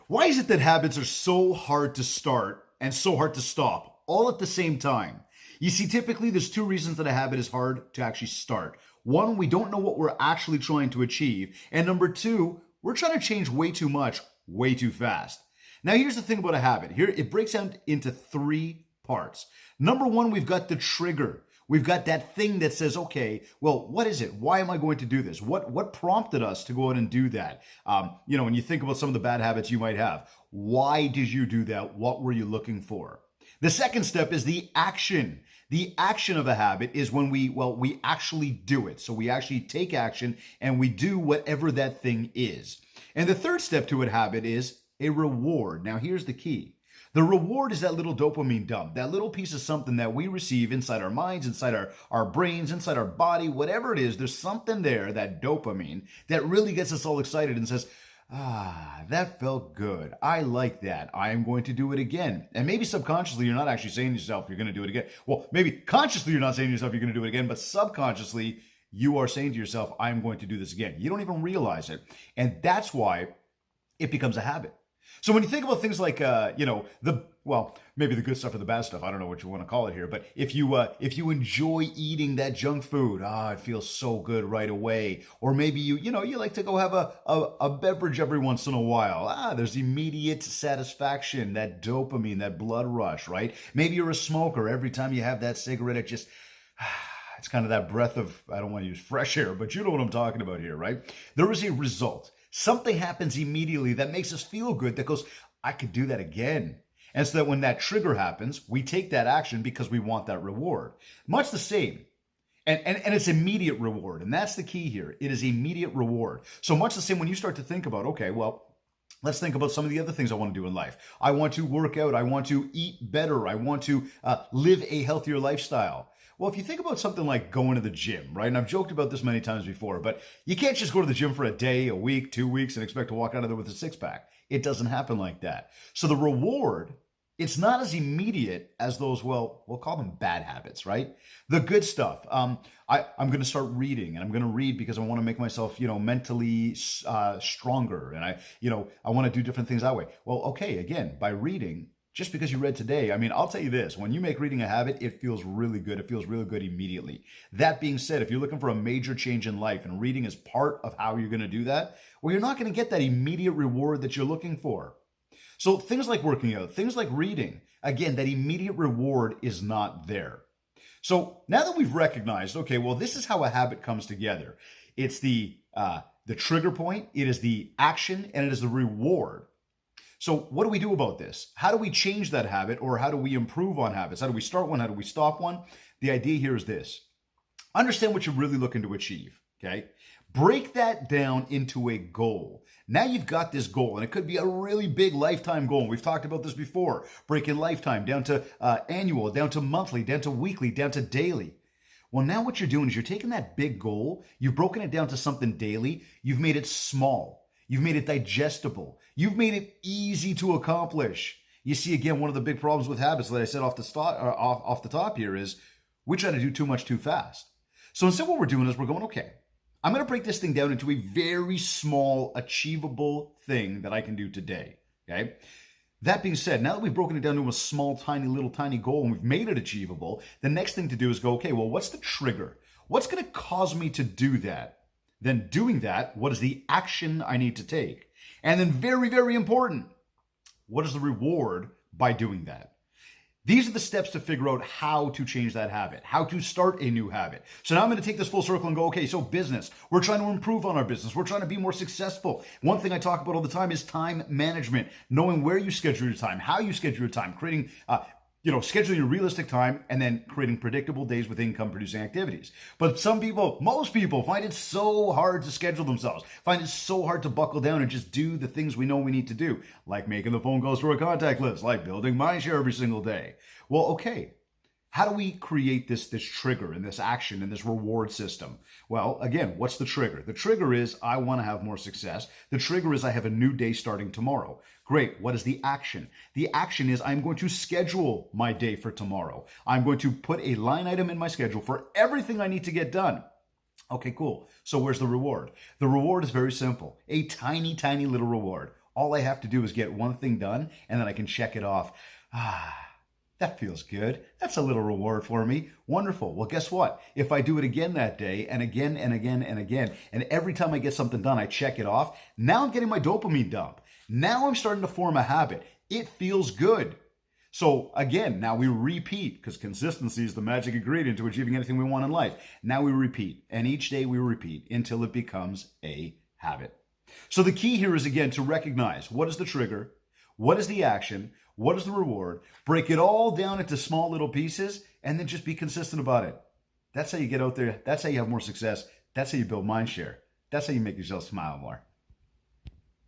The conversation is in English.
Why is it that habits are so hard to start and so hard to stop all at the same time? You see, typically there's two reasons that a habit is hard to actually start. One, we don't know what we're actually trying to achieve. And number two, we're trying to change way too much, way too fast. Now, here's the thing about a habit. Here, it breaks down into three parts. Number one, we've got the trigger. We've got that thing that says, okay, well, what is it? Why am I going to do this? What prompted us to go out and do that? When you think about some of the bad habits you might have, why did you do that? What were you looking for? The second step is the action. The action of a habit is when we actually do it. So we actually take action and we do whatever that thing is. And the third step to a habit is a reward. Now, here's the key. The reward is that little dopamine dump, that little piece of something that we receive inside our minds, inside our brains, inside our body, whatever it is, there's something there, that dopamine, that really gets us all excited and says, that felt good. I like that. I am going to do it again. And maybe subconsciously, you're not actually saying to yourself, you're going to do it again. Well, maybe consciously, you're not saying to yourself, you're going to do it again, but subconsciously, you are saying to yourself, I'm going to do this again. You don't even realize it. And that's why it becomes a habit. So when you think about things like, maybe the good stuff or the bad stuff, I don't know what you want to call it here, but if you enjoy eating that junk food, it feels so good right away. Or maybe you like to go have a beverage every once in a while. There's immediate satisfaction, that dopamine, that blood rush, right? Maybe you're a smoker. Every time you have that cigarette, it just, it's kind of that breath of, I don't want to use fresh air, but you know what I'm talking about here, right? There is a result. Something happens immediately that makes us feel good, that goes, I could do that again. And so that when that trigger happens, we take that action because we want that reward. Much the same. And it's immediate reward. And that's the key here. It is immediate reward. So much the same when you start to think about, okay, well, let's think about some of the other things I want to do in life. I want to work out. I want to eat better. I want to live a healthier lifestyle. Well, if you think about something like going to the gym, right? And I've joked about this many times before, but you can't just go to the gym for a day, a week, 2 weeks, and expect to walk out of there with a six-pack. It doesn't happen like that. So the reward, it's not as immediate as those, we'll call them bad habits, right? The good stuff. I'm going to start reading, and I'm going to read because I want to make myself, mentally stronger, and I want to do different things that way. Well, okay, again, by reading, just because you read today, I'll tell you this, when you make reading a habit, it feels really good. It feels really good immediately. That being said, if you're looking for a major change in life and reading is part of how you're going to do that, well, you're not going to get that immediate reward that you're looking for. So things like working out, things like reading, again, that immediate reward is not there. So now that we've recognized, okay, well, this is how a habit comes together. It's the trigger point, it is the action, and it is the reward. So what do we do about this? How do we change that habit, or how do we improve on habits? How do we start one? How do we stop one? The idea here is this. Understand what you're really looking to achieve, okay? Break that down into a goal. Now you've got this goal, and it could be a really big lifetime goal. We've talked about this before. Breaking lifetime down to annual, down to monthly, down to weekly, down to daily. Well, now what you're doing is you're taking that big goal, you've broken it down to something daily, you've made it small. You've made it digestible. You've made it easy to accomplish. You see, again, one of the big problems with habits that I said off the top here is we try to do too much too fast. So instead what we're doing is we're going, okay, I'm going to break this thing down into a very small, achievable thing that I can do today, okay? That being said, now that we've broken it down to a small, tiny goal and we've made it achievable, the next thing to do is go, okay, well, what's the trigger? What's going to cause me to do that? Then doing that, what is the action I need to take? And then very, very important, what is the reward by doing that? These are the steps to figure out how to change that habit, how to start a new habit. So now I'm going to take this full circle and go, okay, so business. We're trying to improve on our business. We're trying to be more successful. One thing I talk about all the time is time management, knowing where you schedule your time, how you schedule your time, creating scheduling your realistic time, and then creating predictable days with income-producing activities. But most people find it so hard to schedule themselves, find it so hard to buckle down and just do the things we know we need to do, like making the phone calls to our contact list, like building mindshare every single day. Well, okay, how do we create this trigger and this action and this reward system? Well, again, what's the trigger? The trigger is I want to have more success. The trigger is I have a new day starting tomorrow. Great. What is the action? The action is I'm going to schedule my day for tomorrow. I'm going to put a line item in my schedule for everything I need to get done. Okay, cool. So where's the reward? The reward is very simple. A tiny, tiny little reward. All I have to do is get one thing done, and then I can check it off. That feels good. That's a little reward for me. Wonderful. Well, guess what? If I do it again that day, and again, and again, and again, and every time I get something done, I check it off, now I'm getting my dopamine dump. Now I'm starting to form a habit. It feels good. So again, now we repeat, because consistency is the magic ingredient to achieving anything we want in life. Now we repeat, and each day we repeat until it becomes a habit. So the key here is, again, to recognize what is the trigger, what is the action, what is the reward, break it all down into small little pieces, and then just be consistent about it. That's how you get out there. That's how you have more success. That's how you build mind share. That's how you make yourself smile more.